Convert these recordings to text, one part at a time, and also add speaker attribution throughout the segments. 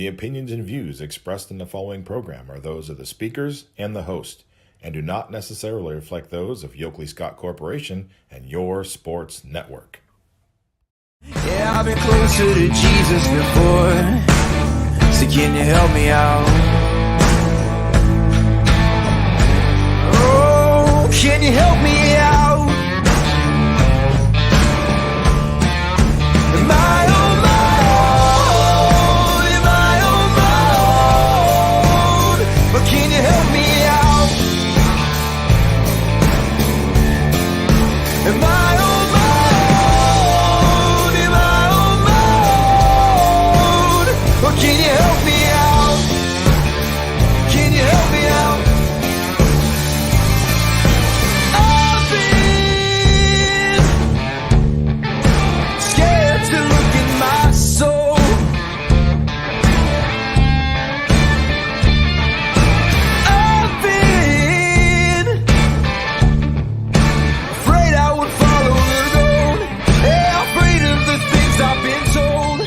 Speaker 1: The opinions and views expressed in the following program are those of the speakers and the host, and do not necessarily reflect those of Yoakley Scott Corporation and your sports network.
Speaker 2: Yeah, I've been closer to Jesus before, so can you help me out? Oh, can you help me out? Am I on my own? Am I on my own? But can you help me out? Am I on my own? Am I on my own? Or can you help me out? Can you help me out? I've been scared to look in my soul. I've been afraid I would follow the road. Yeah, afraid of the things I've been told.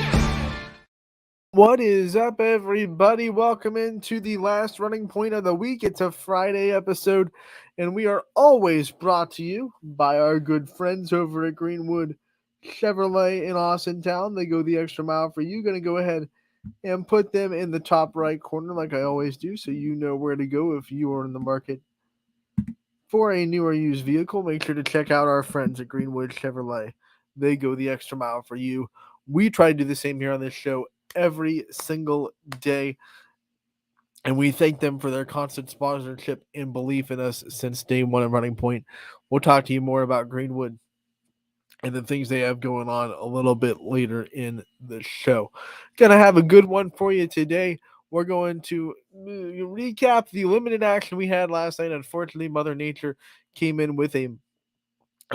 Speaker 3: What is up, everybody? Welcome into the last running point of the week. It's a Friday episode, and we are always brought to you by our good friends over at Greenwood Chevrolet in Austintown. They go the extra mile for you. Going to go ahead and put them in the top right corner like I always do, so you know where to go if you are in the market for a new or used vehicle. Make sure to check out our friends at Greenwood Chevrolet. They go the extra mile for you. We try to do the same here on this show every single day, and we thank them for their constant sponsorship and belief in us since day one of Running Point. We'll talk to you more about Greenwood and the things they have going on a little bit later in the show. Gonna have a good one for you today. We're going to recap the limited action we had last night. Unfortunately, Mother Nature came in with a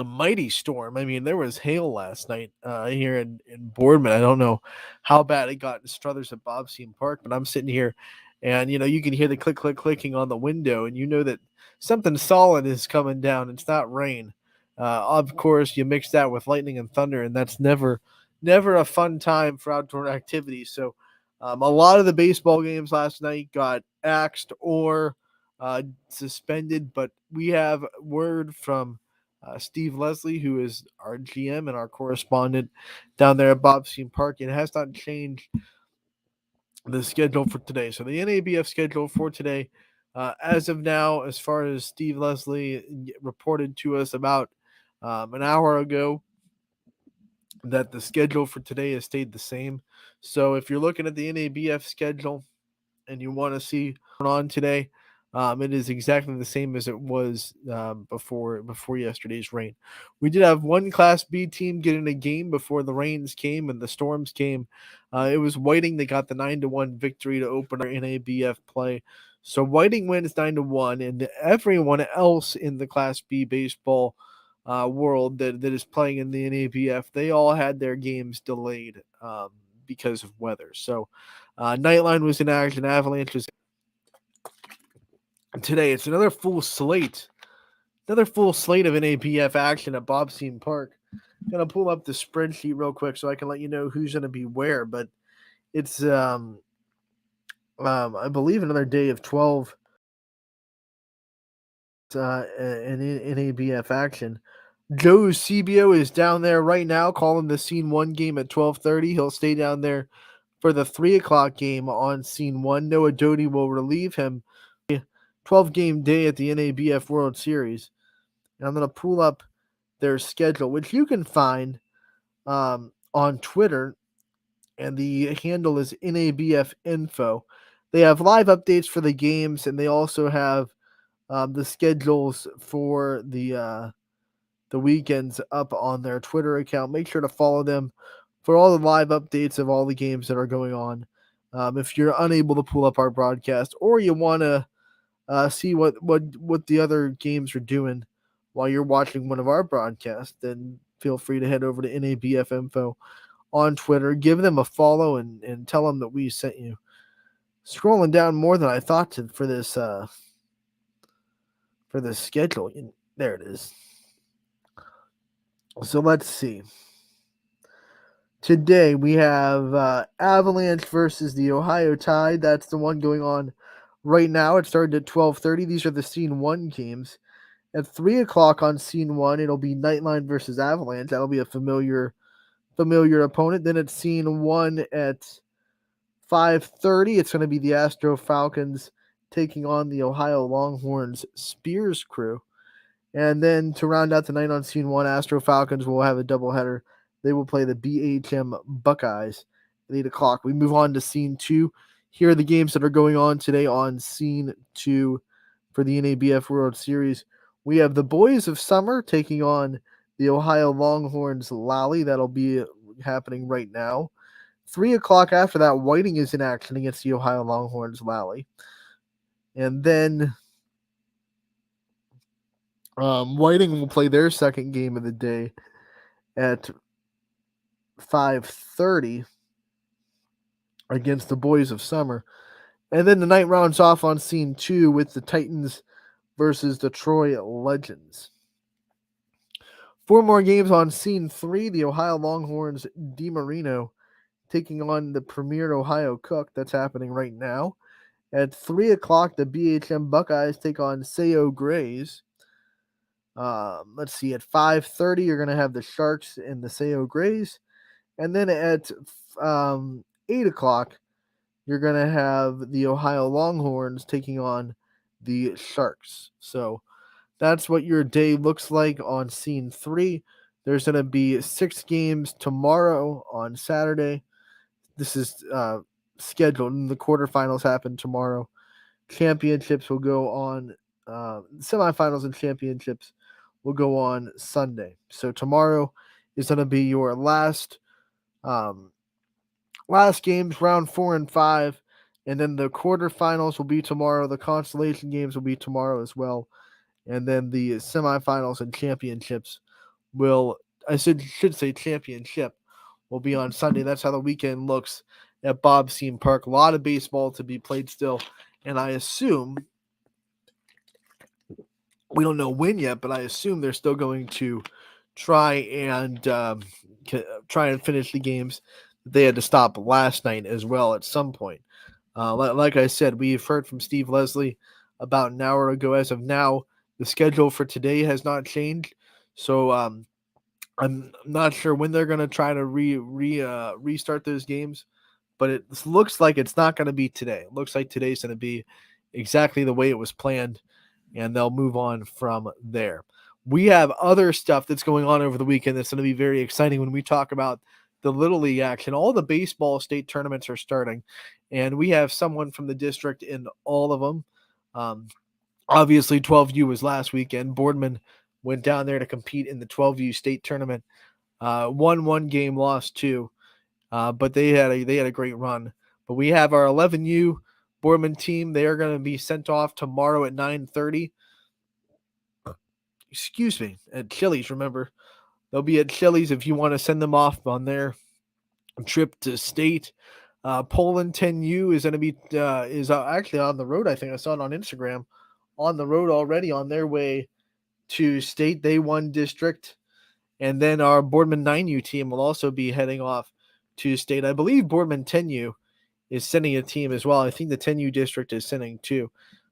Speaker 3: mighty storm. I mean, there was hail last night here in Boardman. I don't know how bad it got in Struthers at Bobseen Park, but I'm sitting here and, you can hear the clicking on the window, and you know that something solid is coming down. It's not rain. Of course, you mix that with lightning and thunder, and that's never a fun time for outdoor activities. So a lot of the baseball games last night got axed or suspended, but we have word from Steve Leslie, who is our GM and our correspondent down there at Bobseen Park. It has not changed the schedule for today. So the NABF schedule for today, as of now, as far as Steve Leslie reported to us about an hour ago, that the schedule for today has stayed the same. So if you're looking at the NABF schedule and you want to see what's going on today, it is exactly the same as it was before yesterday's rain. We did have one Class B team get in a game before the rains came and the storms came. It was Whiting that got the 9-1 victory to open our NABF play. So Whiting wins 9-1, and everyone else in the Class B baseball world that is playing in the NABF, they all had their games delayed because of weather. So Nightline was in action, Avalanche was today. It's another full slate of NABF action at Bobseen Park. I'm gonna pull up the spreadsheet real quick so I can let you know who's gonna be where, but it's I believe another day of 12 in NABF action. Joe Eusebio is down there right now calling the Scene 1 game at 12:30. He'll stay down there for the 3 o'clock game on Scene 1. Noah Doty will relieve him. 12-game day at the NABF World Series. And I'm going to pull up their schedule, which you can find on Twitter, and the handle is NABF Info. They have live updates for the games, and they also have the schedules for the weekends up on their Twitter account. Make sure to follow them for all the live updates of all the games that are going on. If you're unable to pull up our broadcast, or you want to see what the other games are doing while you're watching one of our broadcasts, then feel free to head over to NABF Info on Twitter. Give them a follow and tell them that we sent you. Scrolling down more than I thought for this schedule. There it is. So let's see. Today we have Avalanche versus the Ohio Tide. That's the one going on right now. It started at 12:30. These are the Scene 1 games. At 3 o'clock on Scene 1, it'll be Nightline versus Avalanche. That'll be a familiar opponent. Then at Scene 1 at 5:30, it's going to be the Astro Falcons taking on the Ohio Longhorns Spears crew. And then to round out the night on Scene 1, Astro Falcons will have a doubleheader. They will play the BHM Buckeyes at 8 o'clock. We move on to Scene 2. Here are the games that are going on today on Scene 2 for the NABF World Series. We have the Boys of Summer taking on the Ohio Longhorns Lally. That'll be happening right now. 3 o'clock after that, Whiting is in action against the Ohio Longhorns Lally. And then Whiting will play their second game of the day at 5:30 against the Boys of Summer. And then the night rounds off on Scene 2 with the Titans versus the Troy Legends. 4 more games on Scene 3. The Ohio Longhorns DiMarino taking on the Premier Ohio Cook. That's happening right now. At 3 o'clock, the BHM Buckeyes take on Sayo Grays. Let's see, at 5:30, you're going to have the Sharks and the Sayo Grays. And then at 8 o'clock, you're going to have the Ohio Longhorns taking on the Sharks. So that's what your day looks like on Scene 3. There's going to be 6 games tomorrow on Saturday. This is scheduled, and the quarterfinals happen tomorrow. Championships will go on, semifinals and championships will go on Sunday. So tomorrow is going to be your last games, round 4 and 5, and then the quarterfinals will be tomorrow. The consolation games will be tomorrow as well, and then the semifinals and championships should say championship will be on Sunday. That's how the weekend looks at Bob Seam Park. A lot of baseball to be played still, and I assume, we don't know when yet, but I assume they're still going to try and finish the games that they had to stop last night as well at some point. Like I said, we've heard from Steve Leslie about an hour ago. As of now, the schedule for today has not changed, so I'm not sure when they're going to try to restart those games, but it looks like it's not going to be today. It looks like today's going to be exactly the way it was planned, and they'll move on from there. We have other stuff that's going on over the weekend that's going to be very exciting when we talk about the Little League action. All the baseball state tournaments are starting, and we have someone from the district in all of them. Obviously, 12U was last weekend. Boardman went down there to compete in the 12U state tournament. Won 1 game, lost 2, but they had a great run. But we have our 11U Boardman team. They are going to be sent off tomorrow at 9:30. Excuse me, at Chili's. Remember, they'll be at Chili's if you want to send them off on their trip to state. Poland 10U is going to be actually on the road. I think I saw it on Instagram. On the road already on their way to state. They won district. And then our Boardman 9U team will also be heading off to state. I believe Boardman 10U is sending a team as well. I think the 10U district is sending 2.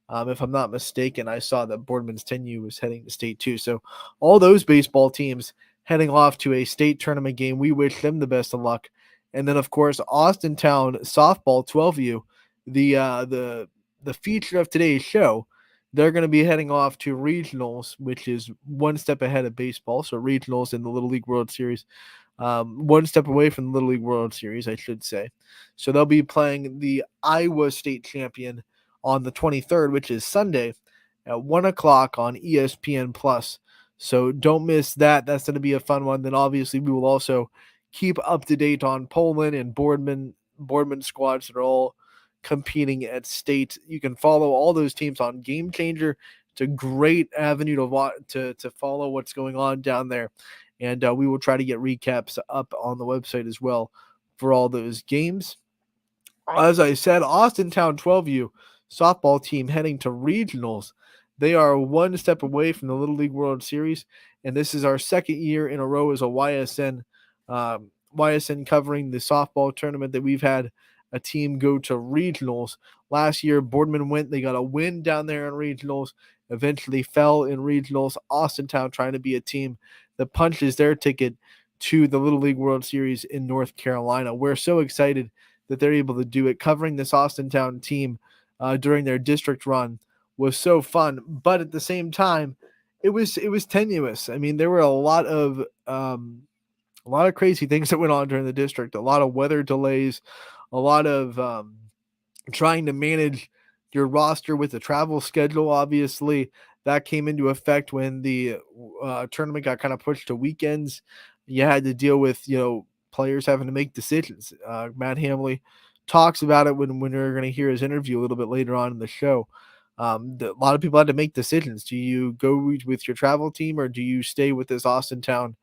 Speaker 3: If I'm not mistaken, I saw that Boardman's 10U was heading to state too. So all those baseball teams heading off to a state tournament game. We wish them the best of luck. And then, of course, Austintown softball 12U, the feature of today's show. They're going to be heading off to regionals, which is one step ahead of baseball. So regionals in the Little League World Series, one step away from the Little League World Series, I should say. So they'll be playing the Iowa State champion on the 23rd, which is Sunday at 1 o'clock on ESPN Plus. So don't miss that. That's going to be a fun one. Then obviously we will also keep up to date on Poland and Boardman squads that are all competing at state. You can follow all those teams on Game Changer. It's a great avenue to follow what's going on down there. And we will try to get recaps up on the website as well for all those games. As I said, Austintown 12U softball team heading to regionals. They are one step away from the Little League World Series, and this is our second year in a row as a YSN YSN covering the softball tournament that we've had a team go to regionals. Last year, Boardman went, they got a win down there in regionals, eventually fell in regionals. Austintown trying to be a team that punches their ticket to the Little League World Series in North Carolina. We're so excited that they're able to do it. Covering this Austintown team during their district run was so fun, but at the same time, it was tenuous. I mean, there were a lot of crazy things that went on during the district, a lot of weather delays, a lot of trying to manage your roster with the travel schedule. Obviously, that came into effect when the tournament got kind of pushed to weekends. You had to deal with, players having to make decisions. Matt Hamley talks about it when we're going to hear his interview a little bit later on in the show. A lot of people had to make decisions. Do you go with your travel team, or do you stay with this Austintown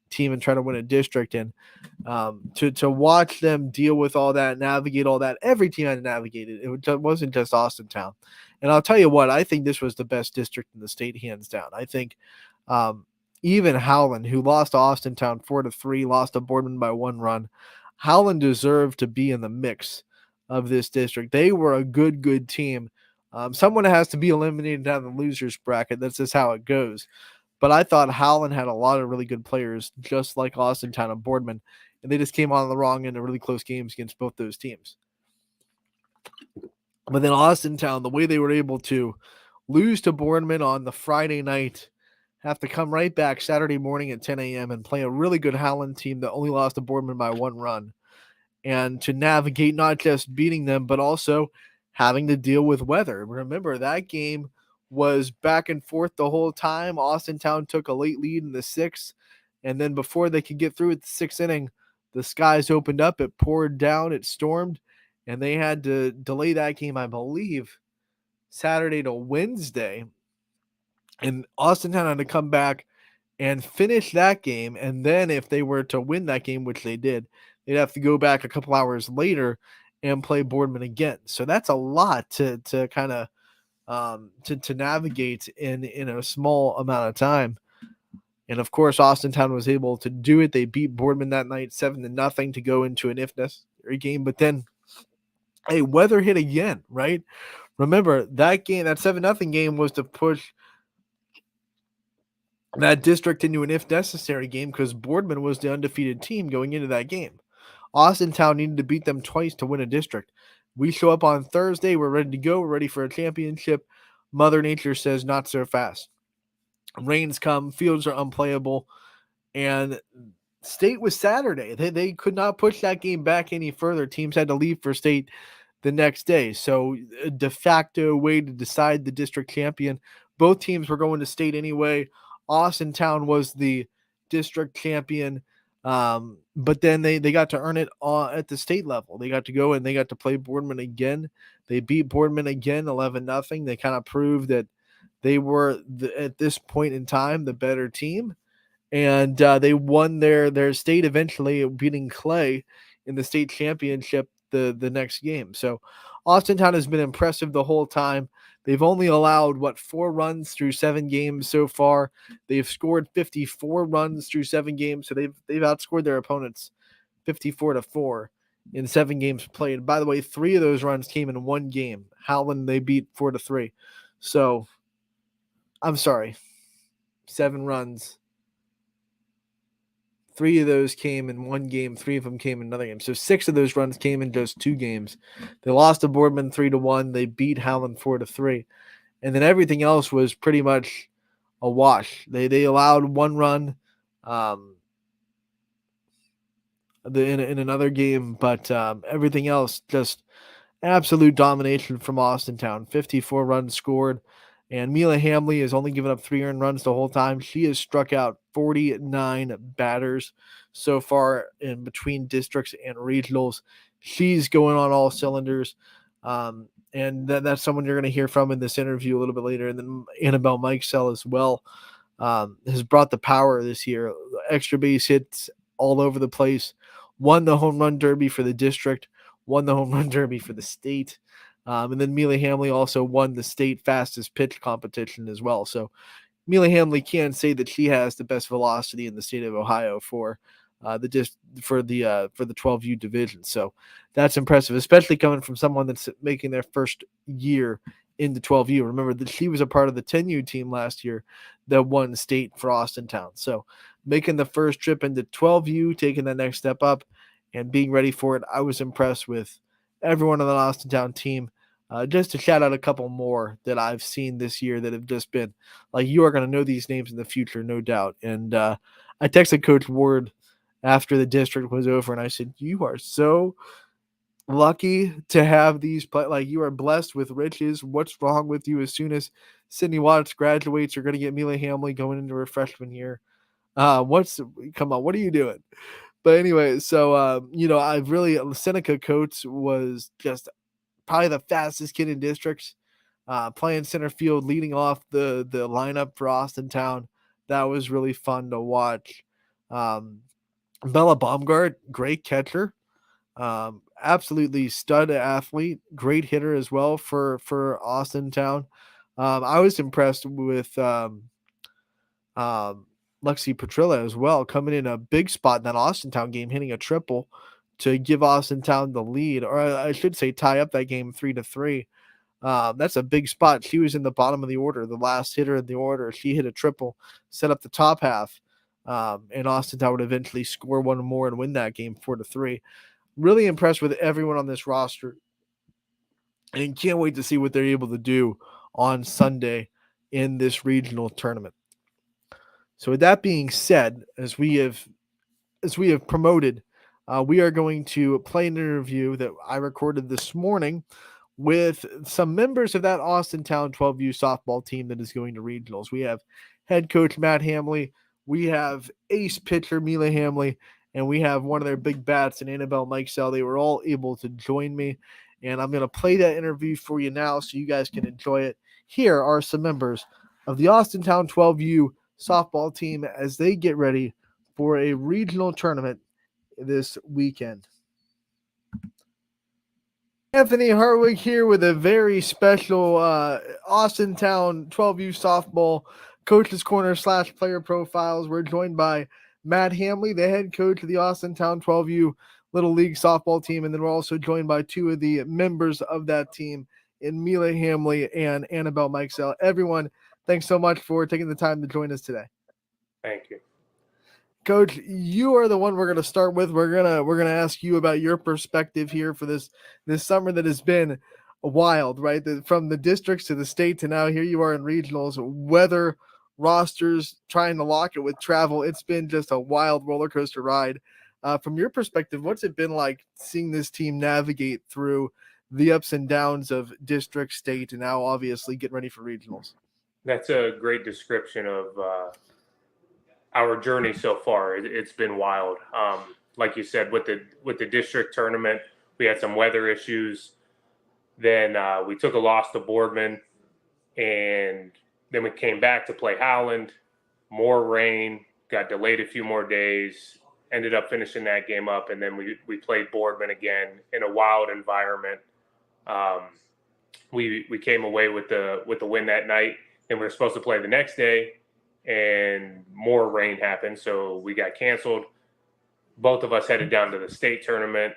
Speaker 3: team and try to win a district? And to watch them deal with all that, navigate all that, every team had to navigate it. It wasn't just Austintown. And I'll tell you what, I think this was the best district in the state, hands down. I think even Howland, who lost to Austintown 4-3, lost to Boardman by 1 run, Howland deserved to be in the mix of this district. They were a good team. Someone has to be eliminated out of the losers bracket. That's just how it goes. But I thought Howland had a lot of really good players, just like Austintown and Boardman, and they just came on the wrong end of really close games against both those teams. But then Austintown, the way they were able to lose to Boardman on the Friday night, have to come right back Saturday morning at 10 a.m. and play a really good Howland team that only lost to Boardman by 1 run, and to navigate not just beating them, but also having to deal with weather. Remember, that game was back and forth the whole time. Austintown took a late lead in the 6th, and then before they could get through at the 6th inning, the skies opened up, it poured down, it stormed, and they had to delay that game, I believe, Saturday to Wednesday. And Austintown had to come back and finish that game, and then if they were to win that game, which they did, they'd have to go back a couple hours later and play Boardman again. So that's a lot to kind of to navigate in a small amount of time. And of course, Austintown was able to do it. They beat Boardman that night 7-0 to go into an if necessary game. But then, hey, weather hit again, right? Remember, that game, that 7-0 game, was to push that district into an if necessary game because Boardman was the undefeated team going into that game. Austintown needed to beat them twice to win a district. We show up on Thursday. We're ready to go. We're ready for a championship. Mother Nature says not so fast. Rains come. Fields are unplayable. And state was Saturday. They could not push that game back any further. Teams had to leave for state the next day. So a de facto way to decide the district champion. Both teams were going to state anyway. Austintown was the district champion. But then they got to earn it at the state level. They got to go and they got to play Boardman again. They beat Boardman again 11-0. They kind of proved that they were at this point in time the better team, and they won their state eventually, beating Clay in the state championship the next game. So Austintown has been impressive the whole time. They've only allowed 4 runs through 7 games so far. They've scored 54 runs through 7 games, so they've outscored their opponents 54-4 in 7 games played. By the way, 3 of those runs came in 1 game. Howland they beat 4-3. So I'm sorry, 7 runs. 3 of those came in 1 game. 3 of them came in another game. So 6 of those runs came in just 2 games. They lost to Boardman 3-1. They beat Howland 4-3. And then everything else was pretty much a wash. They allowed 1 run in another game, but everything else just absolute domination from Austintown. 54 runs scored. And Mila Hamley has only given up 3 earned runs the whole time. She has struck out 49 batters so far in between districts and regionals. She's going on all cylinders. And that's someone you're going to hear from in this interview a little bit later. And then Annabelle Mikesell as well has brought the power this year. Extra base hits all over the place. Won the home run derby for the district. Won the home run derby for the state. And then Mila Hamley also won the state fastest pitch competition as well. So Mila Hamley can say that she has the best velocity in the state of Ohio for for the 12U division. So that's impressive, especially coming from someone that's making their first year in the 12U. Remember that she was a part of the 10U team last year that won state for Austintown. So making the first trip into 12U, taking that next step up, and being ready for it, I was impressed with everyone on the Austintown team. Just to shout out a couple more that I've seen this year that have just been like, you are going to know these names in the future, no doubt. And I texted Coach Ward after the district was over, and I said, "You are so lucky to have these like, you are blessed with riches. What's wrong with you? As soon as Sydney Watts graduates, you're going to get Mila Hamley going into her freshman year. Come on, what are you doing?" But anyway, so I've really Seneca Coates was just probably the fastest kid in districts, playing center field, leading off the lineup for Austintown. That was really fun to watch. Bella Baumgart, great catcher, absolutely stud athlete, great hitter as well for Austintown. I was impressed with Lexi Petrilla as well, coming in a big spot in that Austintown game, hitting a triple to give Austintown the lead, or I should say tie up that game 3-3. That's a big spot. She was in the bottom of the order, the last hitter in the order. She hit a triple, set up the top half, and Austintown would eventually score one more and win that game 4-3. Really impressed with everyone on this roster, and can't wait to see what they're able to do on Sunday in this regional tournament. So with that being said, as we have promoted, we are going to play an interview that I recorded this morning with some members of that Austintown 12U softball team that is going to regionals. We have head coach Matt Hamley, we have ace pitcher Mila Hamley, and we have one of their big bats, and Annabelle Mikesell. They were all able to join me, and I'm going to play that interview for you now so you guys can enjoy it. Here are some members of the Austintown 12U softball team as they get ready for a regional tournament this weekend. Anthony Hartwig here with a very special Austintown 12U softball coach's corner / player profiles. We're joined by Matt Hamley, the head coach of the Austintown 12U Little League softball team, and then we're also joined by two of the members of that team in Mila Hamley and Annabelle Mikesell. Everyone, thanks so much for taking the time to join us today.
Speaker 4: Thank you.
Speaker 3: Coach, you are the one we're going to start with. We're gonna ask you about your perspective here for this summer that has been wild, right? From the districts to the state to now here you are in regionals, weather, rosters, trying to lock it with travel. It's been just a wild roller coaster ride. From your perspective, what's it been like seeing this team navigate through the ups and downs of district, state, and now obviously getting ready for regionals?
Speaker 4: That's a great description of our journey so far. It's been wild. Like you said, with the district tournament, we had some weather issues. Then we took a loss to Boardman, and then we came back to play Howland. More rain, got delayed a few more days. Ended up finishing that game up, and then we played Boardman again in a wild environment. We came away with the win that night, and we were supposed to play the next day, and more rain happened, so we got canceled. Both of us headed down to the state tournament,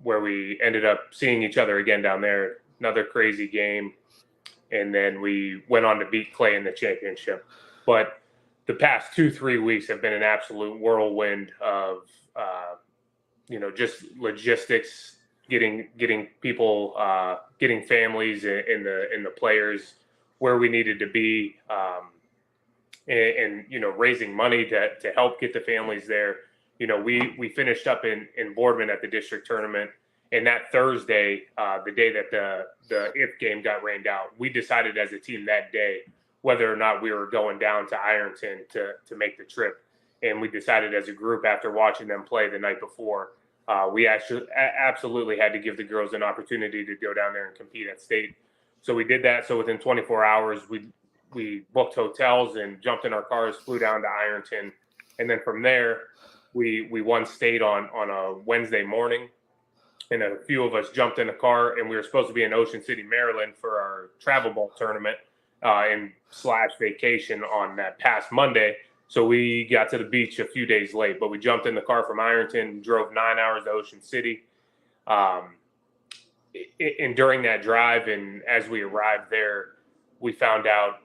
Speaker 4: where we ended up seeing each other again down there. Another crazy game, and then we went on to beat Clay in the championship. But the past 2-3 weeks have been an absolute whirlwind of just logistics, getting people, getting families and the players where we needed to be, and raising money to help get the families there. We finished up in Boardman at the district tournament, and that Thursday, the day that the IF game got rained out, we decided as a team that day whether or not we were going down to Ironton to make the trip. And we decided as a group, after watching them play the night before, we actually absolutely had to give the girls an opportunity to go down there and compete at state. So we did that. So within 24 hours, we booked hotels and jumped in our cars, flew down to Ironton. And then from there, we won state on a Wednesday morning. And a few of us jumped in a car, and we were supposed to be in Ocean City, Maryland for our travel ball tournament and / vacation on that past Monday. So we got to the beach a few days late, but we jumped in the car from Ironton, drove 9 hours to Ocean City. And during that drive, and as we arrived there, we found out,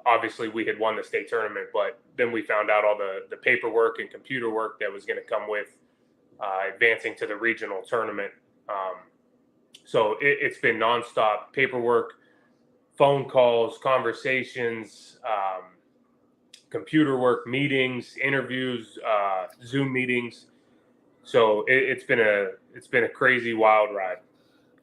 Speaker 4: obviously we had won the state tournament, but then we found out all the paperwork and computer work that was going to come with advancing to the regional tournament. So it's been nonstop paperwork, phone calls, conversations, computer work, meetings, interviews, Zoom meetings. So it's been a crazy, wild ride.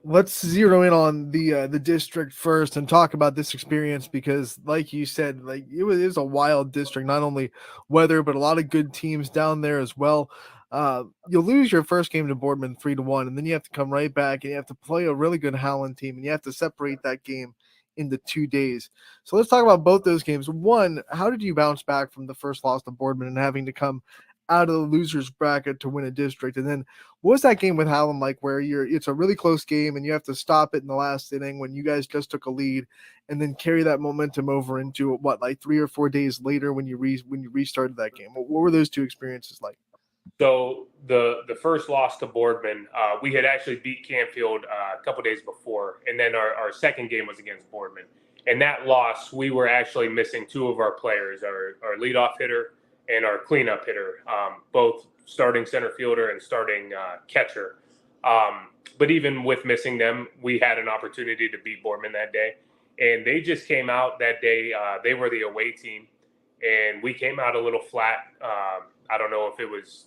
Speaker 3: Let's zero in on the district first and talk about this experience, because like you said, like it was a wild district, not only weather but a lot of good teams down there as well. You'll lose your first game to Boardman 3-1, and then you have to come right back and you have to play a really good Howland team, and you have to separate that game into 2 days. So let's talk about both those games. One, how did you bounce back from the first loss to Boardman and having to come out of the losers bracket to win a district? And then what was that game with Howland like, where it's a really close game and you have to stop it in the last inning when you guys just took a lead, and then carry that momentum over into what, like 3 or 4 days later when you restarted that game? What were those two experiences like?
Speaker 4: So the first loss to Boardman, we had actually beat Canfield a couple days before, and then our second game was against Boardman. And that loss, we were actually missing 2 of our players, our leadoff hitter and our cleanup hitter, both starting center fielder and starting catcher. But even with missing them, we had an opportunity to beat Boardman that day. And they just came out that day. They were the away team, and we came out a little flat. I don't know if it was,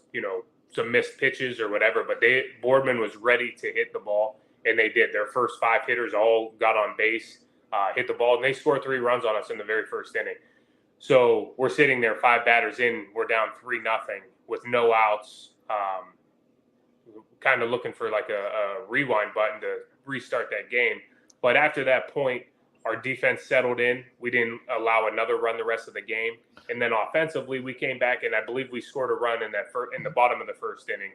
Speaker 4: some missed pitches or whatever, but Boardman was ready to hit the ball, and they did. Their first 5 hitters all got on base, hit the ball, and they scored 3 runs on us in the very first inning. So we're sitting there 5 batters in, we're down 3-0 with no outs, kind of looking for like a rewind button to restart that game. But after that point, our defense settled in. We didn't allow another run the rest of the game. And then offensively, we came back, and I believe we scored a run in the bottom of the first inning.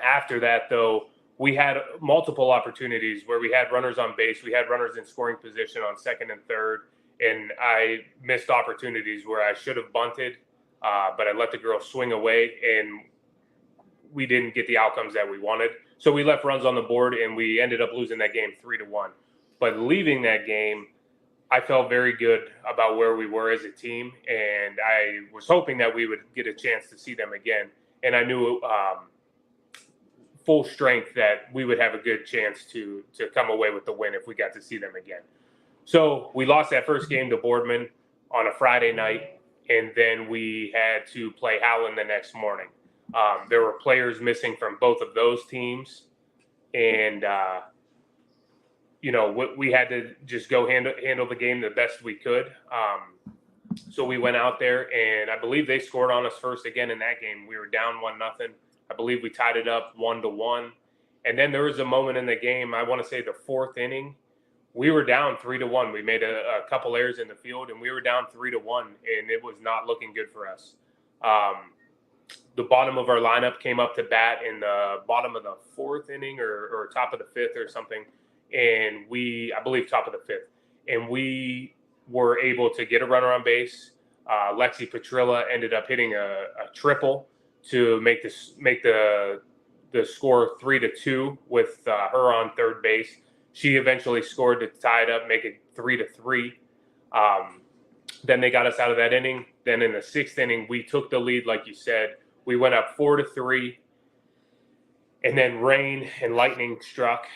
Speaker 4: After that, though, we had multiple opportunities where we had runners on base. We had runners in scoring position on second and third, and I missed opportunities where I should have bunted, but I let the girl swing away, and we didn't get the outcomes that we wanted. So we left runs on the board, and we ended up losing that game 3-1. But leaving that game, I felt very good about where we were as a team, and I was hoping that we would get a chance to see them again. And I knew full strength that we would have a good chance to come away with the win if we got to see them again. So we lost that first game to Boardman on a Friday night, and then we had to play Howland the next morning. There were players missing from both of those teams, and we had to just go handle the game the best we could. So we went out there, and I believe they scored on us first again in that game. We were down 1-0. I believe we tied it up 1-1. And then there was a moment in the game, I want to say the 4th inning, we were down 3-1. We made a couple errors in the field, and we were down 3-1, and it was not looking good for us. The bottom of our lineup came up to bat in the bottom of the 4th inning or top of the 5th or something. And I believe top of the 5th, and we were able to get a runner on base. Lexi Petrilla ended up hitting a triple to make the score 3-2 with her on third base. She eventually scored to tie it up, make it 3-3. Then they got us out of that inning. Then in the 6th inning, we took the lead, like you said. We went up 4-3, and then rain and lightning struck.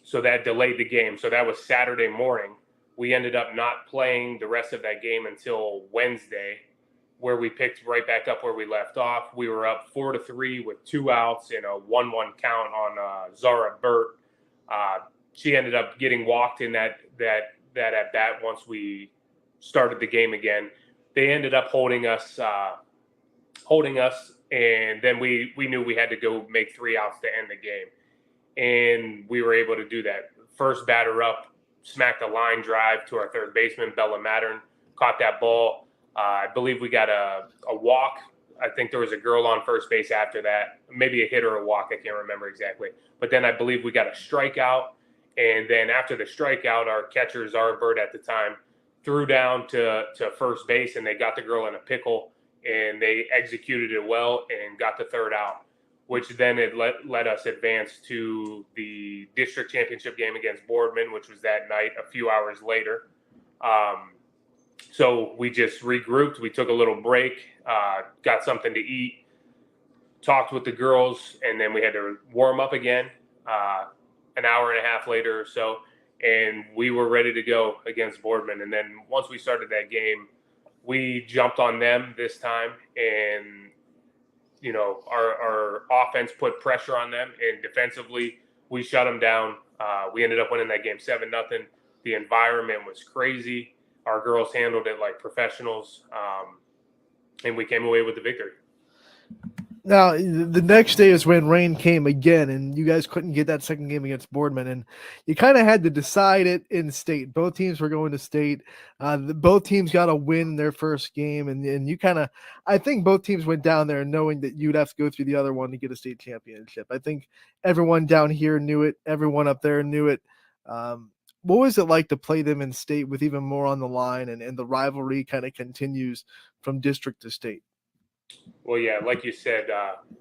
Speaker 4: So that delayed the game. So that was Saturday morning. We ended up not playing the rest of that game until Wednesday, where we picked right back up where we left off. We were up 4-3 with 2 outs and a 1-1 count on Zara Burt. She ended up getting walked in that at bat once we started the game again. They ended up holding us, and then we knew we had to go make 3 outs to end the game. And we were able to do that. First batter up, smacked a line drive to our third baseman, Bella Mattern, caught that ball. I believe we got a walk. I think there was a girl on first base after that, maybe a hit or a walk. I can't remember exactly. But then I believe we got a strikeout. And then after the strikeout, our catcher, Zara Bird at the time, threw down to first base, and they got the girl in a pickle, and they executed it well and got the third out, which then it let us advance to the district championship game against Boardman, which was that night a few hours later. So we just regrouped. We took a little break, got something to eat, talked with the girls, and then we had to warm up again an hour and a half later or so, and we were ready to go against Boardman. And then once we started that game, we jumped on them this time, and our offense put pressure on them, and defensively we shut them down. We ended up winning that game 7-0. The environment was crazy. Our girls handled it like professionals, and we came away with the victory.
Speaker 3: Now, the next day is when rain came again, and you guys couldn't get that second game against Boardman, and you kind of had to decide it in state. Both teams were going to state. Both teams got a win in their first game, and you I think both teams went down there knowing that you'd have to go through the other one to get a state championship. I think everyone down here knew it. Everyone up there knew it. What was it like to play them in state with even more on the line, and the rivalry kind of continues from district to state?
Speaker 4: Well, yeah, like you said,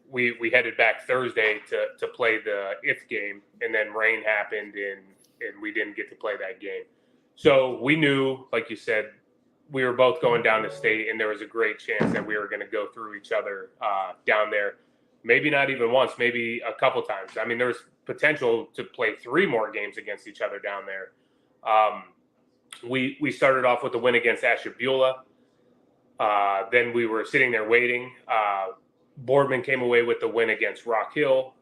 Speaker 4: we headed back Thursday to play the Ysn game, and then rain happened, and we didn't get to play that game. So we knew, like you said, we were both going down to state, and there was a great chance that we were going to go through each other down there. Maybe not even once, maybe a couple times. I mean, there was potential to play 3 more games against each other down there. We started off with a win against Ashtabula. Then we were sitting there waiting. Boardman came away with the win against Rock Hill.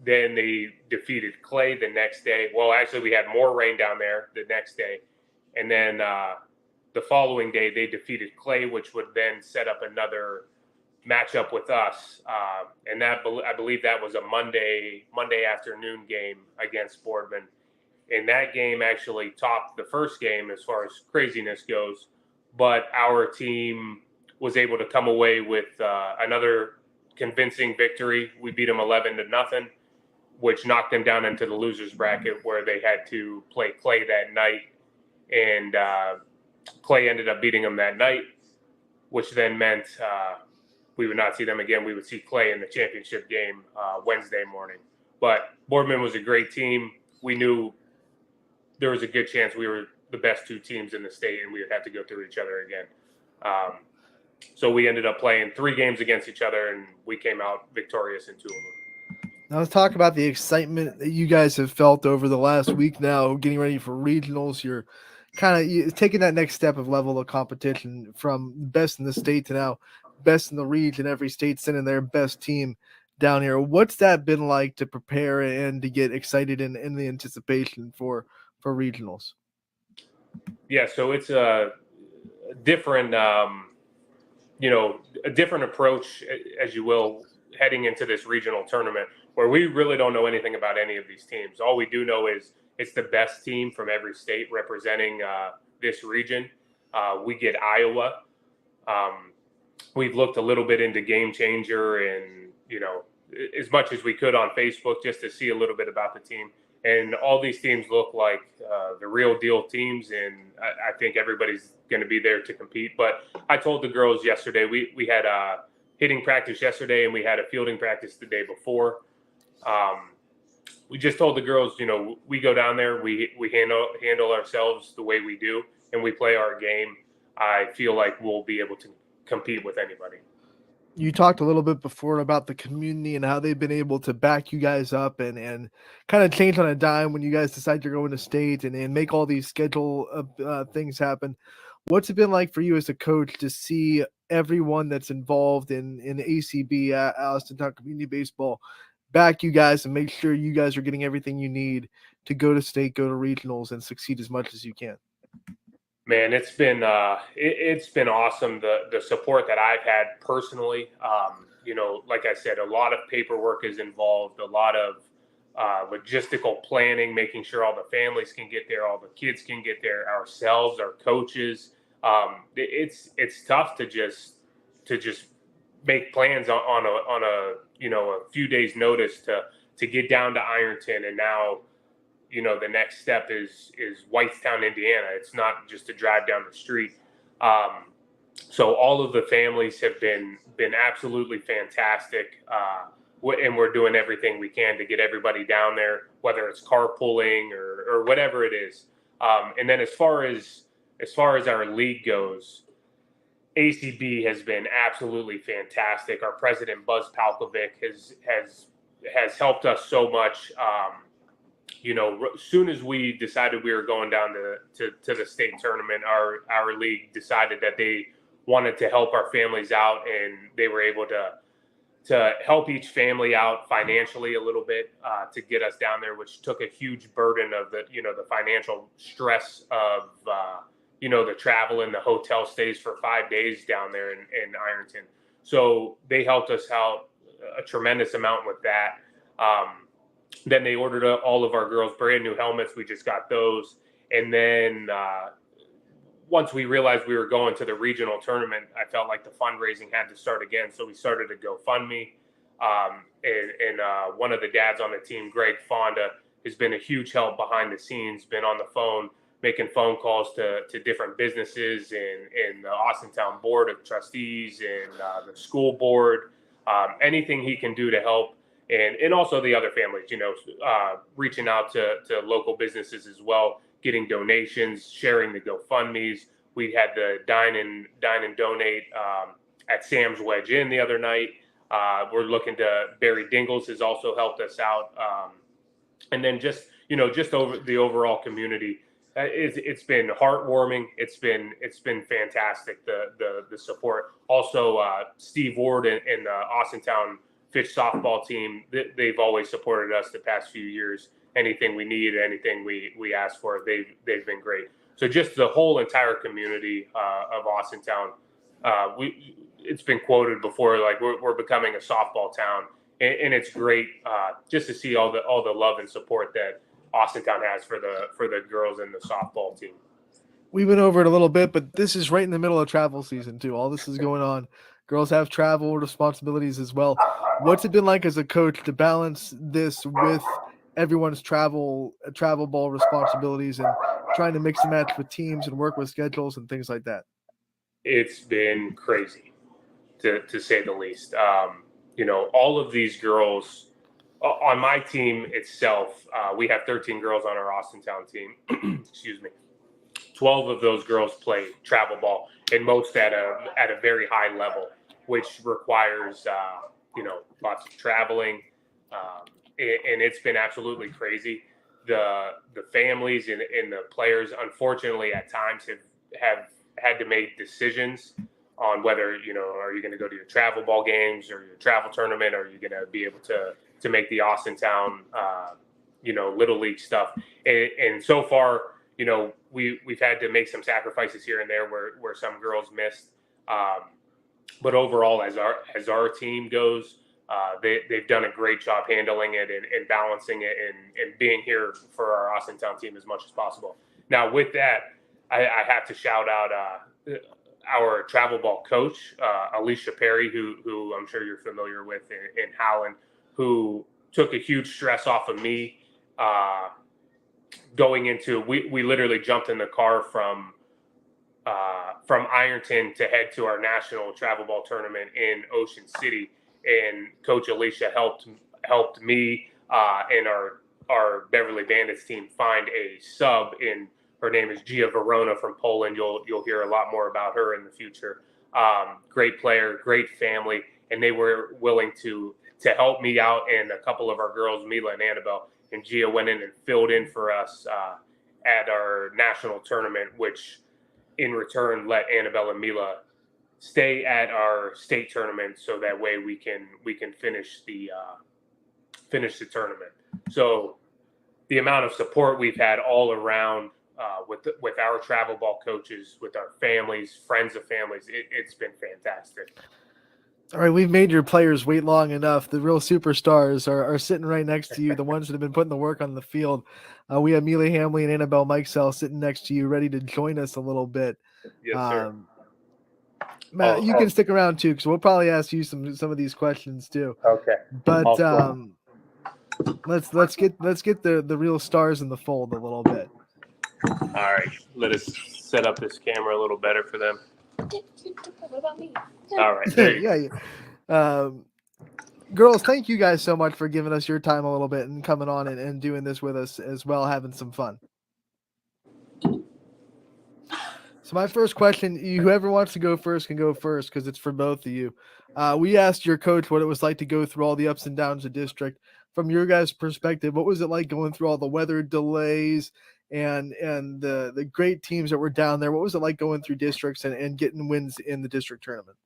Speaker 4: Then they defeated Clay the next day. Well, actually, we had more rain down there the next day. And then the following day, they defeated Clay, which would then set up another matchup with us. And that, I believe that was a Monday afternoon game against Boardman. And that game actually topped the first game as far as craziness goes. But our team was able to come away with another convincing victory. We beat them 11-0, which knocked them down into the losers bracket where they had to play Clay that night. And Clay ended up beating them that night, which then meant we would not see them again. We would see Clay in the championship game Wednesday morning. But Boardman was a great team. We knew there was a good chance we were the best 2 teams in the state, and we would have to go through each other again. So we ended up playing 3 games against each other, and we came out victorious in 2 of them.
Speaker 3: Now let's talk about the excitement that you guys have felt over the last week now, getting ready for regionals. You're kind of taking that next step of level of competition from best in the state to now best in the region. Every state sending their best team down here. What's that been like to prepare and to get excited in the anticipation for regionals?
Speaker 4: Yeah, so it's a different, a different approach, as you will, heading into this regional tournament where we really don't know anything about any of these teams. All we do know is it's the best team from every state representing this region. We get Iowa. We've looked a little bit into Game Changer and, as much as we could on Facebook just to see a little bit about the team. And all these teams look like the real deal teams, and I think everybody's going to be there to compete. But I told the girls yesterday, we had a hitting practice yesterday, and we had a fielding practice the day before. We just told the girls, we go down there, we handle ourselves the way we do, and we play our game. I feel like we'll be able to compete with anybody.
Speaker 3: You talked a little bit before about the community and how they've been able to back you guys up and kind of change on a dime when you guys decide you're going to state and make all these schedule things happen. What's it been like for you as a coach to see everyone that's involved in ACB, Alliston Community Baseball, back you guys and make sure you guys are getting everything you need to go to state, go to regionals, and succeed as much as you can?
Speaker 4: Man, it's been awesome, the support that I've had personally. Like I said, a lot of paperwork is involved, a lot of logistical planning, making sure all the families can get there, all the kids can get there, ourselves, our coaches. It's tough to just make plans on a few days notice to get down to Ironton, and now the next step is Whitestown, Indiana. It's not just a drive down the street. So all of the families have been absolutely fantastic, and we're doing everything we can to get everybody down there, whether it's carpooling or whatever it is. And then as far as our league goes, ACB has been absolutely fantastic. Our president Buzz Palkovic has helped us so much. As soon as we decided we were going down to the state tournament, our league decided that they wanted to help our families out, and they were able to help each family out financially a little bit to get us down there, which took a huge burden of the financial stress of the travel and the hotel stays for 5 days down there in Ironton. So they helped us out a tremendous amount with that. Then they ordered all of our girls brand new helmets. We just got those. And then once we realized we were going to the regional tournament, I felt like the fundraising had to start again. So we started a GoFundMe. And one of the dads on the team, Greg Fonda, has been a huge help behind the scenes, been on the phone, making phone calls to different businesses and the Austintown Board of Trustees and the school board, anything he can do to help. And also the other families, reaching out to local businesses as well, getting donations, sharing the GoFundMes. We had the dine and donate at Sam's Wedge Inn the other night. We're looking to Barry Dingles has also helped us out. And then just over the overall community, it's been heartwarming. It's been fantastic. The support. Also, Steve Ward and the Austintown Fish softball team, they've always supported us the past few years. Anything we need, anything we ask for, they've been great. So just the whole entire community of Austintown, it's been quoted before, like we're becoming a softball town, and it's great just to see all the love and support that Austintown has for the girls and the softball team.
Speaker 3: We went over it a little bit, but this is right in the middle of travel season too. All this is going on. Girls have travel responsibilities as well. What's it been like as a coach to balance this with everyone's travel ball responsibilities and trying to mix and match with teams and work with schedules and things like that?
Speaker 4: It's been crazy, to say the least. All of these girls on my team itself, we have 13 girls on our Austintown team. Excuse me. 12 of those girls play travel ball, and most at a very high level, which requires lots of traveling, and it's been absolutely crazy. The families and the players, unfortunately, at times have had to make decisions on whether are you going to go to your travel ball games or your travel tournament, or are you going to be able to make the Austintown Little League stuff, and so far. We've had to make some sacrifices here and there where some girls missed. But overall, as our team goes, they've done a great job handling it and balancing it and being here for our Austintown team as much as possible. Now, with that, I have to shout out our travel ball coach, Alicia Perry, who I'm sure you're familiar with in Howland, who took a huge stress off of me. Going into, we literally jumped in the car from Ironton to head to our national travel ball tournament in Ocean City, and Coach Alicia helped me and our Beverly Bandits team find a sub. In her name is Gia Verona from Poland. You'll hear a lot more about her in the future. Great player, great family, and they were willing to help me out and a couple of our girls, Mila and Annabelle. And Gia went in and filled in for us at our national tournament, which in return let Annabelle and Mila stay at our state tournament, so that way we can finish the tournament. So the amount of support we've had all around with our travel ball coaches, with our families, friends of families, it's been fantastic.
Speaker 3: All right, we've made your players wait long enough. The real superstars are sitting right next to you, the ones that have been putting the work on the field. We have Mila Hamley and Annabelle Mikesell sitting next to you, ready to join us a little bit.
Speaker 4: Yes, sir.
Speaker 3: Matt, you can stick around too, because we'll probably ask you some of these questions too.
Speaker 4: Okay.
Speaker 3: But Let's get the real stars in the fold a little bit.
Speaker 4: All right, let us set up this camera a little better for them.
Speaker 5: What about me?
Speaker 4: All right, there you go.
Speaker 3: Yeah. Girls, thank you guys so much for giving us your time a little bit and coming on and doing this with us as well, having some fun. So my first question, whoever wants to go first can go first because it's for both of you. We asked your coach what it was like to go through all the ups and downs of district. From your guys' perspective, what was it like going through all the weather delays and the great teams that were down there? What was it like going through districts and getting wins in the district tournament?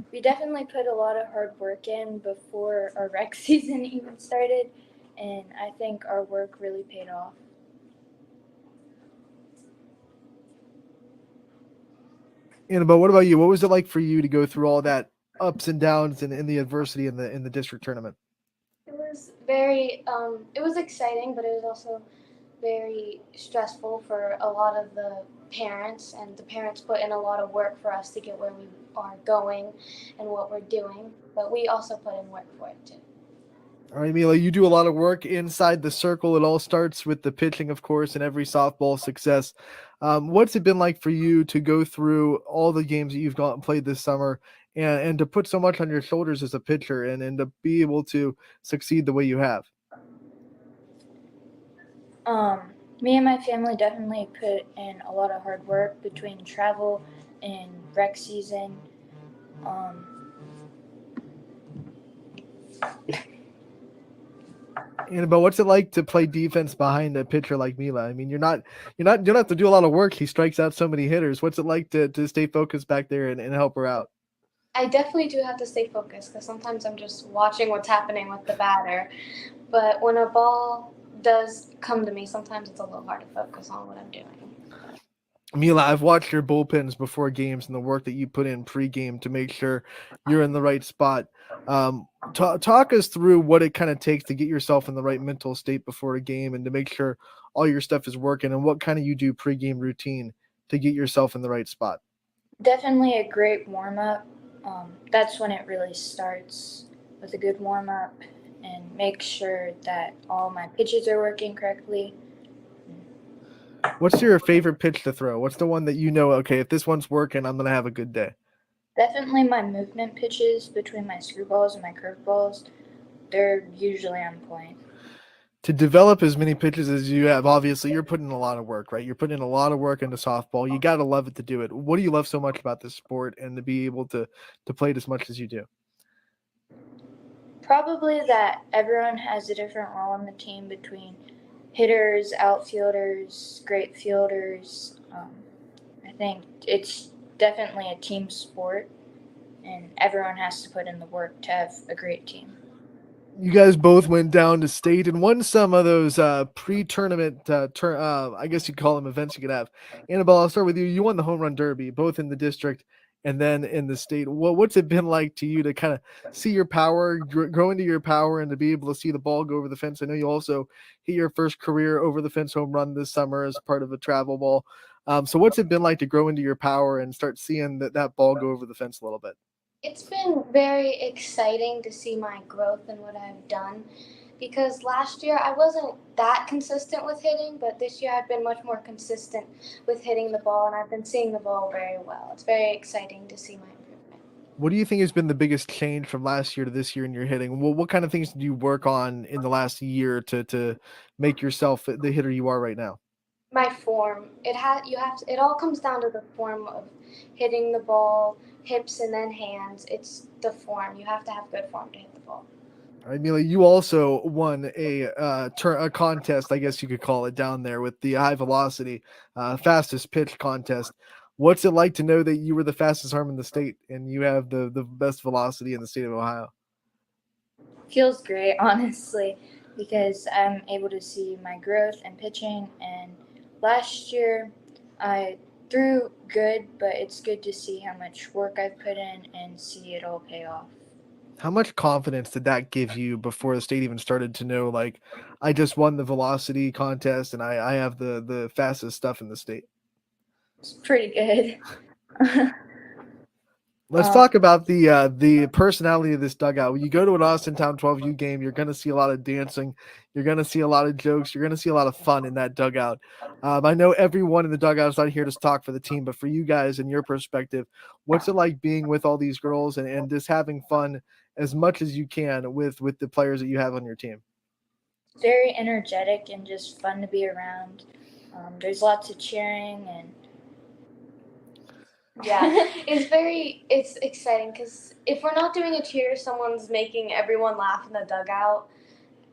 Speaker 5: We definitely put a lot of hard work in before our rec season even started, and I think our work really paid off.
Speaker 3: Annabelle, what about you? What was it like for you to go through all that ups and downs and the adversity in the district tournament?
Speaker 6: It was very, it was exciting, but it was also very stressful for a lot of the parents, and the parents put in a lot of work for us to get where we are going and what we're doing, but we also put in work for it too.
Speaker 3: All right, Mila, you do a lot of work inside the circle. It all starts with the pitching, of course, and every softball success. What's it been like for you to go through all the games that you've gone and played this summer and to put so much on your shoulders as a pitcher and to be able to succeed the way you have?
Speaker 5: Me and my family definitely put in a lot of hard work between travel and rec season.
Speaker 3: Annabelle, what's it like to play defense behind a pitcher like Mila? I mean, you don't have to do a lot of work. He strikes out so many hitters. What's it like to stay focused back there and help her out?
Speaker 6: I definitely do have to stay focused because sometimes I'm just watching what's happening with the batter, but when a ball does come to me, sometimes it's a little hard to focus on what I'm doing.
Speaker 3: Mila, I've watched your bullpens before games and the work that you put in pregame to make sure you're in the right spot. Talk us through what it kind of takes to get yourself in the right mental state before a game and to make sure all your stuff is working, and what kind of you do pregame routine to get yourself in the right spot.
Speaker 5: Definitely a great warm-up. That's when it really starts, with a good warm-up, and make sure that all my pitches are working correctly.
Speaker 3: What's your favorite pitch to throw? What's the one that you know, okay, if this one's working, I'm going to have a good day?
Speaker 5: Definitely my movement pitches between my screwballs and my curveballs. They're usually on point.
Speaker 3: To develop as many pitches as you have, obviously you're putting in a lot of work, right? You're putting in a lot of work into softball. You got to love it to do it. What do you love so much about this sport and to be able to play it as much as you do?
Speaker 5: Probably that everyone has a different role on the team between hitters, outfielders, great fielders. I think it's definitely a team sport, and everyone has to put in the work to have a great team.
Speaker 3: You guys both went down to state and won some of those pre-tournament, I guess you'd call them events you could have. Annabelle, I'll start with you. You won the home run derby, both in the district and then in the state. What's it been like to you to kind of see your power, grow into your power, and to be able to see the ball go over the fence? I know you also hit your first career over the fence home run this summer as part of a travel ball. So what's it been like to grow into your power and start seeing that ball go over the fence a little bit?
Speaker 6: It's been very exciting to see my growth and what I've done, because last year I wasn't that consistent with hitting, but this year I've been much more consistent with hitting the ball, and I've been seeing the ball very well. It's very exciting to see my improvement.
Speaker 3: What do you think has been the biggest change from last year to this year in your hitting? What kind of things did you work on in the last year to make yourself the hitter you are right now?
Speaker 6: My form. It all comes down to the form of hitting the ball, hips and then hands. It's the form. You have to have good form to hit the ball.
Speaker 3: All right, Mila, you also won a contest, I guess you could call it, down there with the high velocity fastest pitch contest. What's it like to know that you were the fastest arm in the state and you have the best velocity in the state of Ohio?
Speaker 5: Feels great, honestly, because I'm able to see my growth and pitching. And last year I threw good, but it's good to see how much work I've put in and see it all pay off.
Speaker 3: How much confidence did that give you before the state even started to know, like, I just won the velocity contest and I have the fastest stuff in the state?
Speaker 5: It's pretty good.
Speaker 3: Let's talk about the personality of this dugout. When you go to an Austintown 12U game, you're going to see a lot of dancing. You're going to see a lot of jokes. You're going to see a lot of fun in that dugout. I know everyone in the dugout is not here to talk for the team, but for you guys and your perspective, what's it like being with all these girls and just having fun as much as you can with the players that you have on your team?
Speaker 5: Very energetic and just fun to be around. There's lots of cheering and
Speaker 6: Yeah, it's exciting because if we're not doing a cheer, someone's making everyone laugh in the dugout.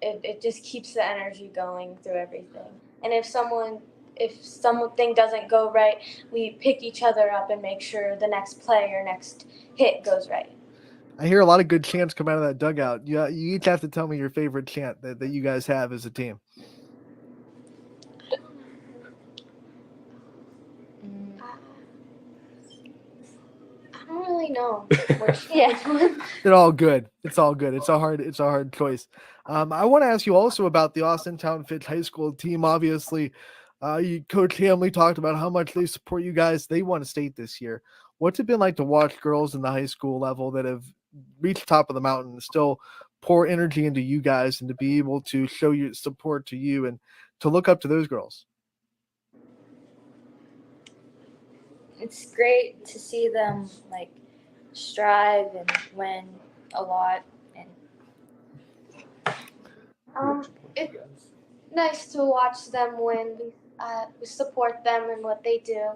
Speaker 6: It just keeps the energy going through everything. And if something doesn't go right, we pick each other up and make sure the next play or next hit goes right.
Speaker 3: I hear a lot of good chants come out of that dugout. You each have to tell me your favorite chant that you guys have as a team.
Speaker 6: I don't really know.
Speaker 5: Yeah.
Speaker 6: Which one.
Speaker 3: They're all good. It's all good. It's a hard choice. I want to ask you also about the Austintown Fitch High School team. Obviously, Coach Hamley talked about how much they support you guys. They won a state this year. What's it been like to watch girls in the high school level that have reached the top of the mountain and still pour energy into you guys and to be able to show your support to you and to look up to those girls?
Speaker 5: It's great to see them like strive and win a lot. And
Speaker 6: It's nice to watch them win. We support them and what they do.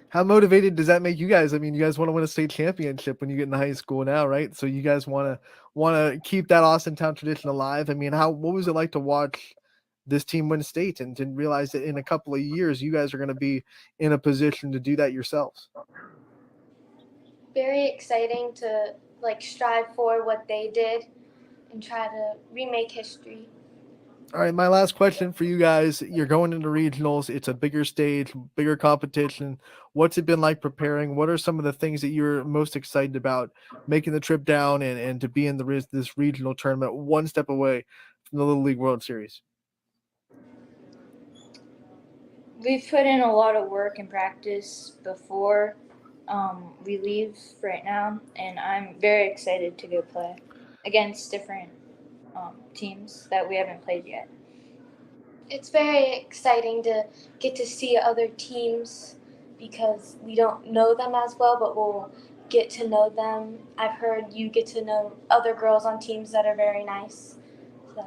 Speaker 3: How motivated does that make you guys? I mean, you guys want to win a state championship when you get into high school now, right? So you guys want to keep that Austintown tradition alive. I mean, what was it like to watch this team win state and to realize that in a couple of years you guys are going to be in a position to do that yourselves?
Speaker 6: Very exciting to strive for what they did and try to remake history.
Speaker 3: All right, my last question for you guys. You're going into regionals. It's a bigger stage, bigger competition. What's it been like preparing? What are some of the things that you're most excited about making the trip down and to be in this regional tournament one step away from the Little League World Series?
Speaker 5: we've put in a lot of work and practice before we leave right now, and I'm very excited to go play against different teams that we haven't played yet.
Speaker 6: It's very exciting to get to see other teams because we don't know them as well, but we'll get to know them. I've heard you get to know other girls on teams that are very nice. So.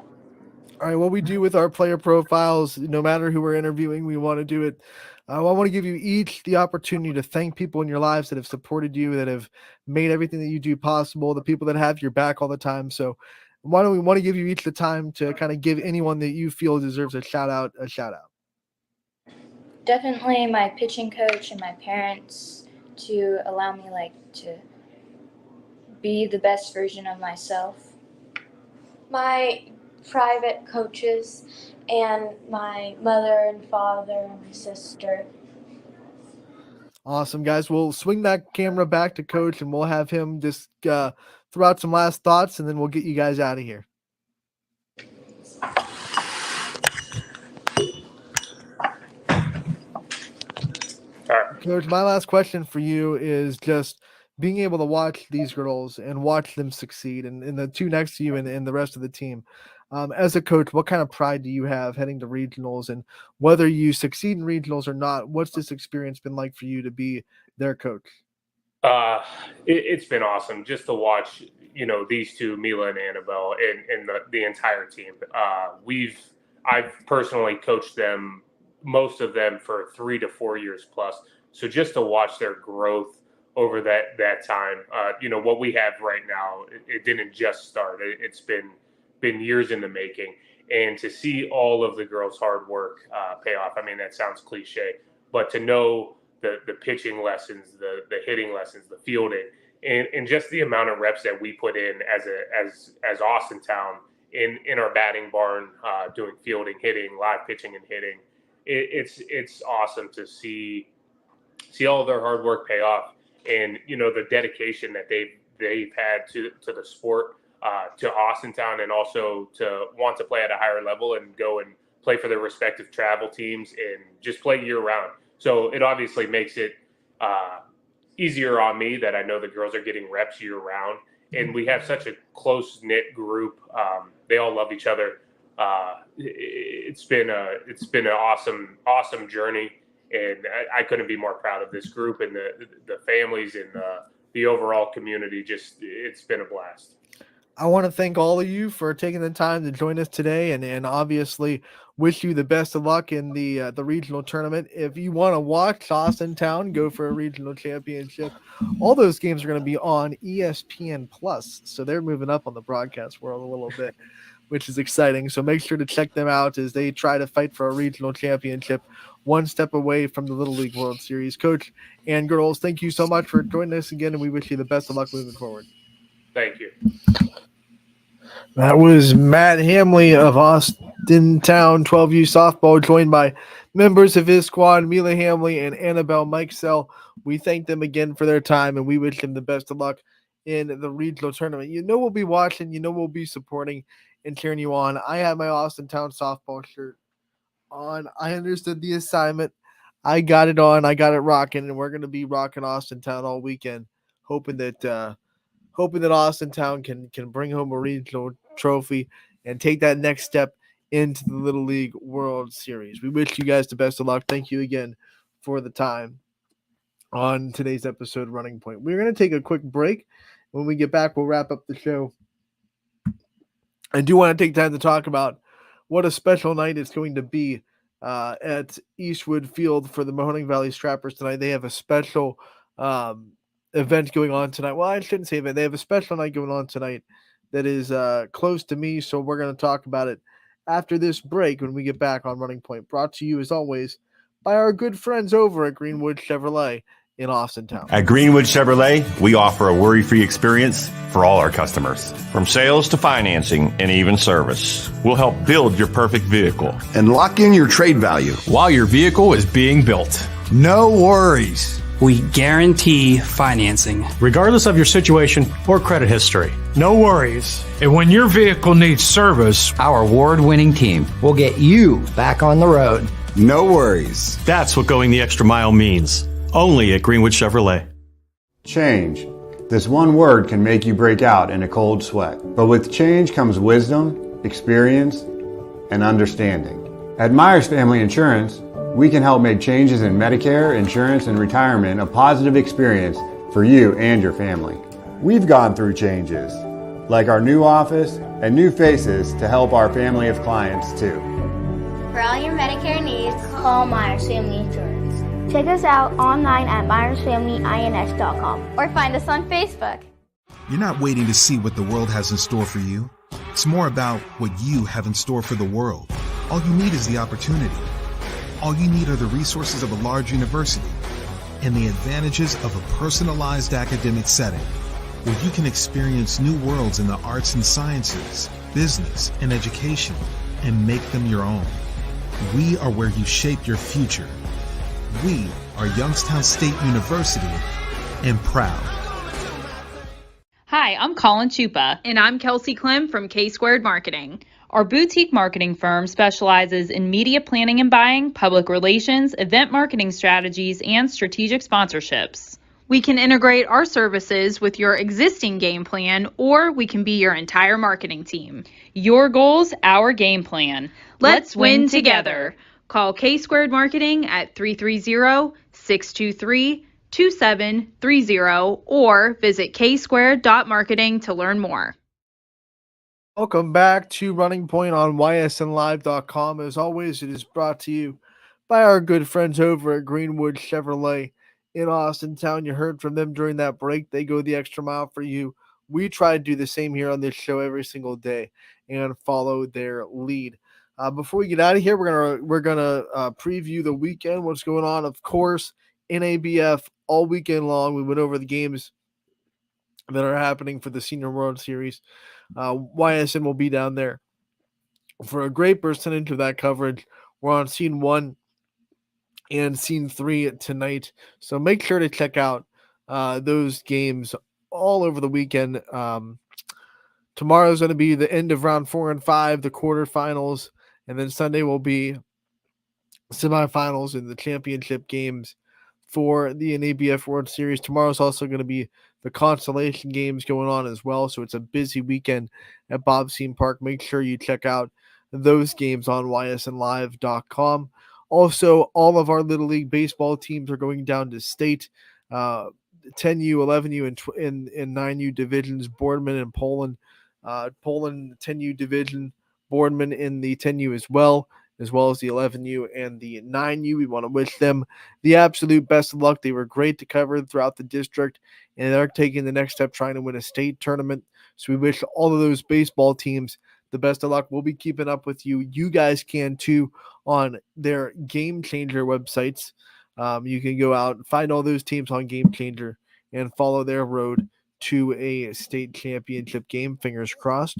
Speaker 3: All right, what we do with our player profiles, no matter who we're interviewing, we want to do it. I want to give you each the opportunity to thank people in your lives that have supported you, that have made everything that you do possible, the people that have your back all the time. So why don't we want to give you each the time to kind of give anyone that you feel deserves a shout out.
Speaker 5: Definitely my pitching coach and my parents to allow me to be the best version of myself.
Speaker 6: My private coaches and my mother and father and my sister.
Speaker 3: Awesome, guys. We'll swing that camera back to Coach and we'll have him just throw out some last thoughts and then we'll get you guys out of here.
Speaker 4: All right.
Speaker 3: Coach, my last question for you is just being able to watch these girls and watch them succeed and the two next to you and the rest of the team. As a coach, what kind of pride do you have heading to regionals, and whether you succeed in regionals or not, what's this experience been like for you to be their coach?
Speaker 4: It's been awesome just to watch, these two, Mila and Annabelle, and the entire team. I've personally coached them, most of them, for 3 to 4 years plus. So just to watch their growth over that time, what we have right now, it didn't just start. It's been years in the making, and to see all of the girls' hard work pay off. I mean, that sounds cliche, but to know the pitching lessons, the hitting lessons, the fielding, and just the amount of reps that we put in as Austintown in our batting barn, doing fielding, hitting, live pitching, and hitting. It's awesome to see all of their hard work pay off, and the dedication that they've had to the sport, to Austintown, and also to want to play at a higher level and go and play for their respective travel teams and just play year round. So it obviously makes it easier on me that I know the girls are getting reps year round, and we have such a close knit group. They all love each other. It's been an awesome journey, and I couldn't be more proud of this group and the families and the overall community. Just it's been a blast.
Speaker 3: I want to thank all of you for taking the time to join us today, and obviously wish you the best of luck in the regional tournament. If you want to watch Austintown go for a regional championship, all those games are going to be on ESPN Plus, so they're moving up on the broadcast world a little bit, which is exciting. So make sure to check them out as they try to fight for a regional championship, one step away from the Little League World Series. Coach and girls, thank you so much for joining us again, and we wish you the best of luck moving forward.
Speaker 4: Thank you.
Speaker 3: That was Matt Hamley of Austintown 12U softball, joined by members of his squad, Mila Hamley and Annabelle Mikesell. We thank them again for their time, and we wish them the best of luck in the regional tournament. You know we'll be watching, you know we'll be supporting and cheering you on. I have my Austintown softball shirt on. I understood the assignment. I got it on. I got it rocking, and we're going to be rocking Austintown all weekend, hoping that Austintown can bring home a regional trophy and take that next step into the Little League World Series. We wish you guys the best of luck. Thank you again for the time on today's episode of Running Point. We're going to take a quick break. When we get back, we'll wrap up the show. I do want to take time to talk about what a special night it's going to be at Eastwood Field for the Mahoning Valley Strappers tonight. They have a special event going on tonight. Well, I shouldn't say event. They have a special night going on tonight that is close to me, so we're going to talk about it after this break when we get back on Running Point. Brought to you, as always, by our good friends over at Greenwood Chevrolet in Austintown.
Speaker 7: At Greenwood Chevrolet, we offer a worry-free experience for all our customers. From sales to financing and even service, we'll help build your perfect vehicle
Speaker 8: and lock in your trade value
Speaker 9: while your vehicle is being built.
Speaker 8: No worries.
Speaker 10: We guarantee financing,
Speaker 9: regardless of your situation or credit history.
Speaker 11: No worries. And when your vehicle needs service,
Speaker 10: our award-winning team will get you back on the road.
Speaker 8: No worries.
Speaker 9: That's what going the extra mile means. Only at Greenwood Chevrolet.
Speaker 12: Change. This one word can make you break out in a cold sweat. But with change comes wisdom, experience, and understanding. At Myers Family Insurance, we can help make changes in Medicare, insurance, and retirement a positive experience for you and your family. We've gone through changes, like our new office and new faces to help our family of clients too.
Speaker 13: For all your Medicare needs, call Myers Family Insurance. Check us out online at MyersFamilyINS.com or find us on Facebook.
Speaker 14: You're not waiting to see what the world has in store for you. It's more about what you have in store for the world. All you need is the opportunity. All you need are the resources of a large university and the advantages of a personalized academic setting where you can experience new worlds in the arts and sciences, business, and education and make them your own. We are where you shape your future. We are Youngstown State University and proud.
Speaker 15: Hi, I'm Colin Chupa.
Speaker 16: And I'm Kelsey Clem from K-Squared Marketing.
Speaker 15: Our boutique marketing firm specializes in media planning and buying, public relations, event marketing strategies, and strategic sponsorships.
Speaker 16: We can integrate our services with your existing game plan, or we can be your entire marketing team.
Speaker 15: Your goals, our game plan.
Speaker 16: Let's win together. Call K-Squared Marketing at 330-623-2730 or visit ksquared.marketing to learn more.
Speaker 3: Welcome back to Running Point on ysnlive.com. As always, it is brought to you by our good friends over at Greenwood Chevrolet in Austintown. You heard from them during that break. They go the extra mile for you. We try to do the same here on this show every single day and follow their lead. Before we get out of here, we're gonna preview the weekend. What's going on? Of course, NABF all weekend long. We went over the games that are happening for the Senior World Series. YSN will be down there for a great percentage of that coverage. We're on Scene 1 and Scene 3 tonight, so make sure to check out those games all over the weekend. Tomorrow's going to be the end of round 4 and 5, the quarterfinals, and then Sunday will be semifinals and the championship games for the NABF World Series. Tomorrow's also going to be the consolation games going on as well, so it's a busy weekend at Bobseen Park. Make sure you check out those games on ysnlive.com. Also, all of our Little League baseball teams are going down to state. 10U, 11U, and 9U divisions, Boardman and Poland. Poland 10U division, Boardman in the 10U as well as the 11U and the 9U. We want to wish them the absolute best of luck. They were great to cover throughout the district, and they're taking the next step trying to win a state tournament. So we wish all of those baseball teams the best of luck. We'll be keeping up with you. You guys can too on their Game Changer websites. You can go out and find all those teams on Game Changer and follow their road to a state championship game. Fingers crossed.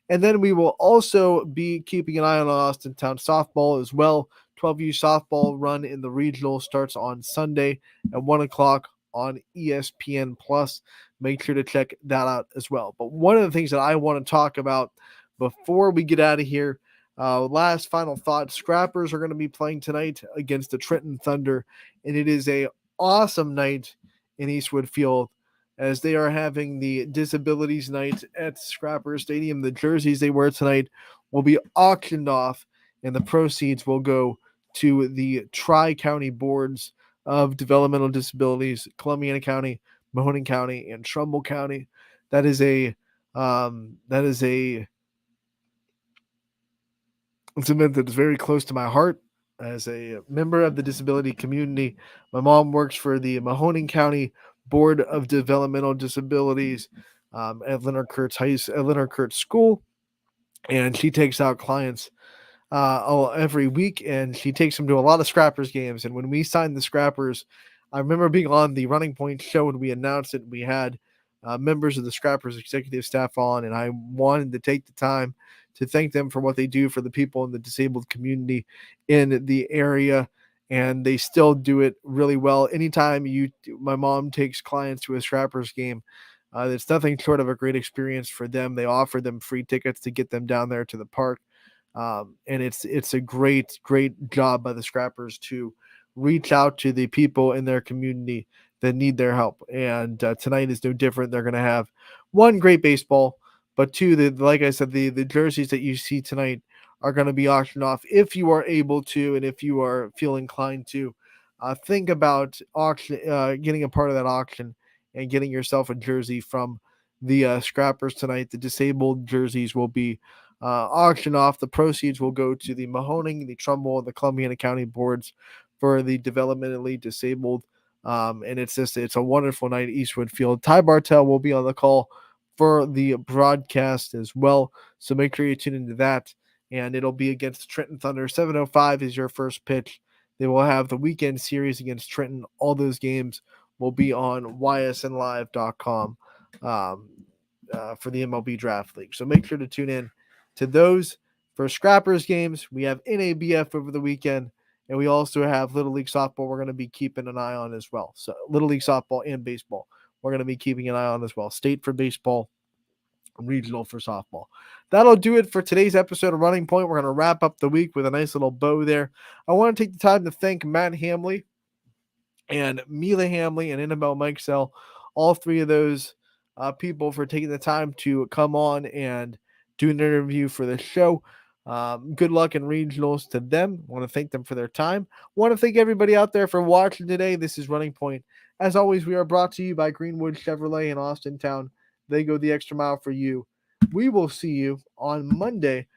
Speaker 3: And then we will also be keeping an eye on Austintown softball as well. 12U softball run in the regional starts on Sunday at 1 o'clock on ESPN Plus. Make sure to check that out as well. But one of the things that I want to talk about before we get out of here, last final thought, Scrappers are going to be playing tonight against the Trenton Thunder, and it is a awesome night in Eastwood Field as they are having the Disabilities Night at Scrapper Stadium. The jerseys they wear tonight will be auctioned off, and the proceeds will go to the Tri-County Boards of Developmental Disabilities, Columbiana County, Mahoning County, and Trumbull County. That is a it's an event that is very close to my heart. As a member of the disability community, my mom works for the Mahoning County Board of Developmental Disabilities at Leonard Kurtz School, and she takes out clients every week, and she takes them to a lot of Scrappers games. And when we signed the Scrappers, I remember being on the Running Point show when we announced it. We had members of the Scrappers executive staff on, and I wanted to take the time to thank them for what they do for the people in the disabled community in the area. And they still do it really well. Anytime my mom takes clients to a Scrappers game, it's nothing short of a great experience for them. They offer them free tickets to get them down there to the park. And it's a great job by the Scrappers to reach out to the people in their community that need their help. And tonight is no different. They're going to have one, great baseball, but two, like I said, the jerseys that you see tonight are going to be auctioned off if you are able to, and if you feel inclined to. Think about getting a part of that auction and getting yourself a jersey from the Scrappers tonight. The disabled jerseys will be auctioned off. The proceeds will go to the Mahoning, the Trumbull, and the Columbiana County boards for the developmentally disabled. And it's a wonderful night at Eastwood Field. Ty Bartell will be on the call for the broadcast as well, so make sure you tune into that. And it'll be against the Trenton Thunder. 7:05 is your first pitch. They will have the weekend series against Trenton. All those games will be on ysnlive.com for the MLB Draft League. So make sure to tune in to those. For Scrappers games, we have NABF over the weekend, and we also have Little League Softball we're going to be keeping an eye on as well. So Little League Softball and baseball we're going to be keeping an eye on as well. State for baseball, regional for softball. That'll do it for today's episode of Running Point. We're going to wrap up the week with a nice little bow there. I want to take the time to thank Matt Hamley and Mila Hamley and Annabelle Mikesell, all three of those people, for taking the time to come on and do an interview for the show. Good luck in regionals to them. I want to thank them for their time. I want to thank everybody out there for watching today. This is Running Point. As always, we are brought to you by Greenwood Chevrolet in Austintown. They go the extra mile for you. We will see you on Monday